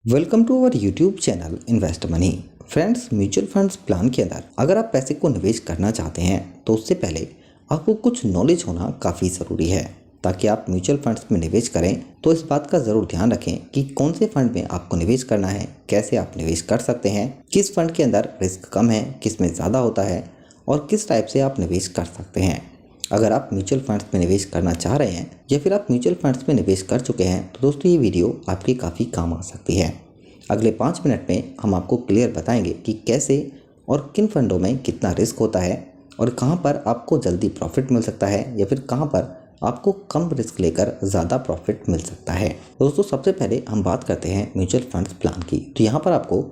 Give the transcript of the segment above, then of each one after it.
Welcome to our YouTube channel invest money. Friends, mutual funds plan के अंदर अगर आप पैसे को निवेश करना चाहते हैं तो उससे पहले आपको कुछ नॉलेज होना काफ़ी ज़रूरी है। ताकि आप म्यूचुअल फंड्स में निवेश करें तो इस बात का ज़रूर ध्यान रखें कि कौन से फंड में आपको निवेश करना है, कैसे आप निवेश कर सकते हैं, किस फंड के अंदर रिस्क कम है, किस में ज़्यादा होता है और किस टाइप से आप निवेश कर सकते हैं। अगर आप म्यूचुअल फंड्स में निवेश करना चाह रहे हैं या फिर आप म्यूचुअल फंड्स में निवेश कर चुके हैं तो दोस्तों ये वीडियो आपके काफ़ी काम आ सकती है। अगले 5 मिनट में हम आपको क्लियर बताएंगे कि कैसे और किन फंडों में कितना रिस्क होता है और कहां पर आपको जल्दी प्रॉफिट मिल सकता है या फिर कहां पर आपको कम रिस्क लेकर ज़्यादा प्रॉफिट मिल सकता है। दोस्तों, सबसे पहले हम बात करते हैं म्यूचुअल फंड्स प्लान की। तो यहाँ पर आपको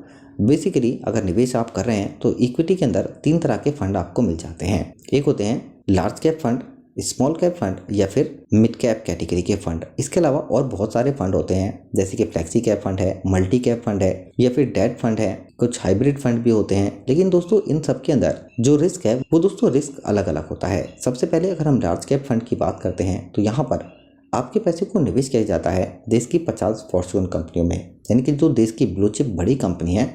बेसिकली अगर निवेश आप कर रहे हैं तो इक्विटी के अंदर 3 तरह के फंड आपको मिल जाते हैं। एक होते हैं large cap fund, small cap fund या फिर मिड कैप कैटेगरी के फंड। इसके अलावा और बहुत सारे फंड होते हैं जैसे कि फ्लेक्सी कैप फंड है, मल्टी कैप फंड है या फिर डेट फंड है, कुछ हाइब्रिड फंड भी होते हैं। लेकिन दोस्तों इन सब के अंदर जो रिस्क है वो दोस्तों रिस्क अलग अलग होता है। सबसे पहले अगर हम लार्ज कैप फंड की बात करते हैं तो यहाँ पर आपके पैसे को निवेश किया जाता है देश की 50 फॉर्च्यून कंपनियों में, यानी कि जो देश की ब्लू चिप बड़ी कंपनी है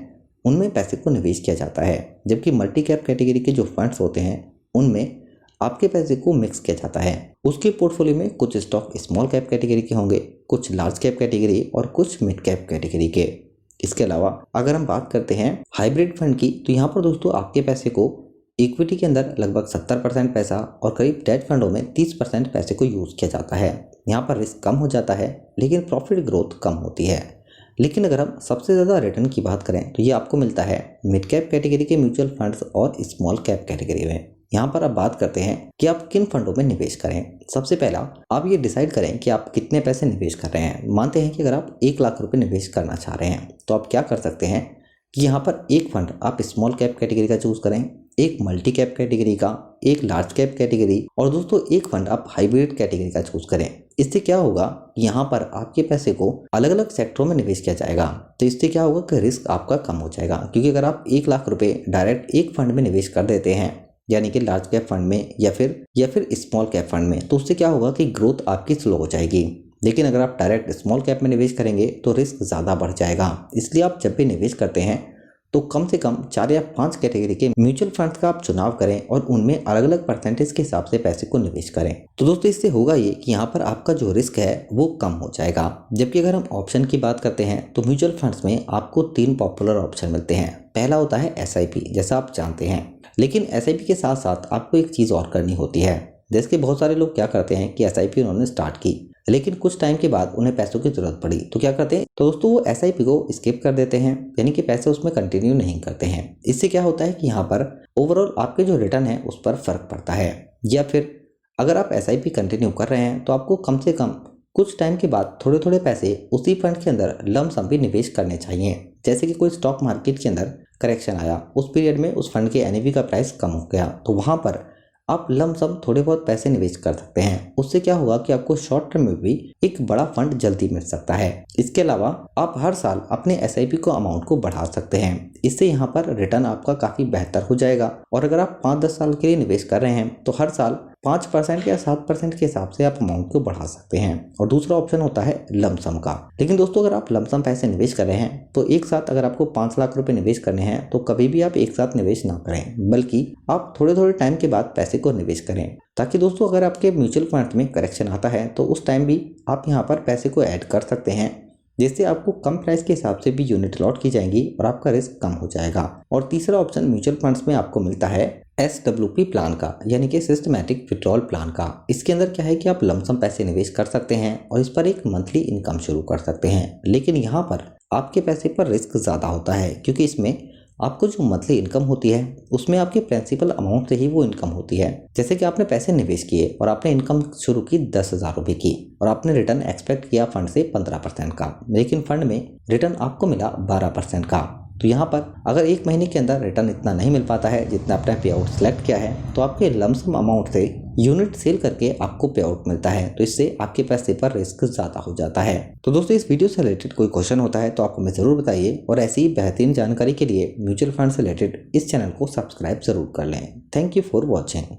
उनमें पैसे को निवेश किया जाता है। जबकि मल्टी कैप कैटेगरी के जो फंड्स होते हैं उनमें आपके पैसे को मिक्स किया जाता है। उसके पोर्टफोलियो में कुछ स्टॉक स्मॉल कैप कैटेगरी के होंगे, कुछ लार्ज कैप कैटेगरी और कुछ मिड कैप कैटेगरी के। इसके अलावा अगर हम बात करते हैं हाइब्रिड फंड की तो यहाँ पर दोस्तों आपके पैसे को इक्विटी के अंदर लगभग 70% पैसा और करीब डेट फंडों में 30% पैसे को यूज़ किया जाता है। यहाँ पर रिस्क कम हो जाता है लेकिन प्रॉफिट ग्रोथ कम होती है। लेकिन अगर हम सबसे ज़्यादा रिटर्न की बात करें तो ये आपको मिलता है मिड कैप कैटेगरी के म्यूचुअल फंड्स और स्मॉल कैप कैटेगरी में। यहाँ पर आप बात करते हैं कि आप किन फंडों में निवेश करें। सबसे पहला आप ये डिसाइड करें कि आप कितने पैसे निवेश कर रहे हैं। मानते हैं कि अगर आप 1 लाख रुपए निवेश करना चाह रहे हैं तो आप क्या कर सकते हैं कि यहाँ पर एक फंड आप स्मॉल कैप कैटेगरी का चूज करें, एक मल्टी कैप कैटेगरी का, एक लार्ज कैप कैटेगरी और दोस्तों एक फंड आप हाइब्रिड कैटेगरी का चूज करें। इससे क्या होगा, यहाँ पर आपके पैसे को अलग अलग सेक्टरों में निवेश किया जाएगा। तो इससे क्या होगा कि रिस्क आपका कम हो जाएगा, क्योंकि अगर आप 1 लाख रुपए डायरेक्ट एक फंड में निवेश कर देते हैं यानी कि लार्ज कैप फंड में या फिर स्मॉल कैप फंड में, तो उससे क्या होगा कि ग्रोथ आपकी स्लो हो जाएगी। लेकिन अगर आप डायरेक्ट स्मॉल कैप में निवेश करेंगे तो रिस्क ज़्यादा बढ़ जाएगा। इसलिए आप जब भी निवेश करते हैं तो कम से कम 4 या 5 कैटेगरी के म्यूचुअल फंड्स का आप चुनाव करें और उनमें अलग अलग परसेंटेज के हिसाब से पैसे को निवेश करें। तो दोस्तों इससे होगा ये कि यहाँ पर आपका जो रिस्क है वो कम हो जाएगा। जबकि अगर हम ऑप्शन की बात करते हैं तो म्यूचुअल फंड्स में आपको 3 पॉपुलर ऑप्शन मिलते हैं। पहला होता है SIP, जैसा आप जानते हैं। लेकिन SIP के साथ साथ आपको एक चीज़ और करनी होती है। जैसे कि बहुत सारे लोग क्या करते हैं कि SIP उन्होंने स्टार्ट की लेकिन कुछ टाइम के बाद उन्हें पैसों की ज़रूरत पड़ी तो क्या करते हैं, तो दोस्तों वो SIP को स्किप कर देते हैं, यानी कि पैसे उसमें कंटिन्यू नहीं करते हैं। इससे क्या होता है कि यहाँ पर ओवरऑल आपके जो रिटर्न है उस पर फर्क पड़ता है। या फिर अगर आप SIP कंटिन्यू कर रहे हैं तो आपको कम से कम कुछ टाइम के बाद थोड़े थोड़े पैसे उसी फंड के अंदर लमसम भी निवेश करने चाहिए। जैसे कि कोई स्टॉक मार्केट के अंदर करेक्शन आया, उस पीरियड में उस फंड के NAV का प्राइस कम हो गया तो वहाँ पर आप लमसम थोड़े बहुत पैसे निवेश कर सकते हैं। उससे क्या होगा कि आपको शॉर्ट टर्म में भी एक बड़ा फंड जल्दी मिल सकता है। इसके अलावा आप हर साल अपने SIP को अमाउंट को बढ़ा सकते हैं। इससे यहाँ पर रिटर्न आपका काफ़ी बेहतर हो जाएगा। और अगर आप 5-10 साल के लिए निवेश कर रहे हैं तो हर साल 5% या 7% के हिसाब से आप अमाउंट को बढ़ा सकते हैं। और दूसरा ऑप्शन होता है लमसम का। लेकिन दोस्तों अगर आप लमसम पैसे निवेश कर रहे हैं तो एक साथ अगर आपको 5 लाख रुपए निवेश करने हैं तो कभी भी आप एक साथ निवेश ना करें, बल्कि आप थोड़े थोड़े टाइम के बाद पैसे को निवेश करें। ताकि दोस्तों अगर आपके म्यूचुअल फंड में करेक्शन आता है तो उस टाइम भी आप यहाँ पर पैसे को ऐड कर सकते हैं, जिससे आपको कम प्राइस के हिसाब से भी यूनिट लॉट की जाएंगी और आपका रिस्क कम हो जाएगा। और तीसरा ऑप्शन म्यूचुअल फंड्स में आपको मिलता है SWP प्लान का, यानी कि सिस्टमैटिक विड्रॉल प्लान का। इसके अंदर क्या है कि आप लमसम पैसे निवेश कर सकते हैं और इस पर एक मंथली इनकम शुरू कर सकते हैं। लेकिन यहाँ पर आपके पैसे पर रिस्क ज़्यादा होता है, क्योंकि इसमें आपको जो मंथली इनकम होती है उसमें आपके प्रिंसिपल अमाउंट से ही वो इनकम होती है। जैसे कि आपने पैसे निवेश किए और आपने इनकम शुरू की 10,000 रुपये की और आपने रिटर्न एक्सपेक्ट किया फंड से 15% का, लेकिन फंड में रिटर्न आपको मिला 12% का। तो यहाँ पर अगर 1 महीने के अंदर रिटर्न इतना नहीं मिल पाता है जितना आपने पे आउट सेलेक्ट किया है तो आपके लमसम अमाउंट से यूनिट सेल करके आपको पे आउट मिलता है। तो इससे आपके पैसे पर रिस्क ज़्यादा हो जाता है। तो दोस्तों इस वीडियो से रिलेटेड कोई क्वेश्चन होता है तो आप हमें ज़रूर बताइए और ऐसी ही बेहतरीन जानकारी के लिए म्यूचुअल फंड से रिलेटेड इस चैनल को सब्सक्राइब ज़रूर कर लें। Thank you for watching.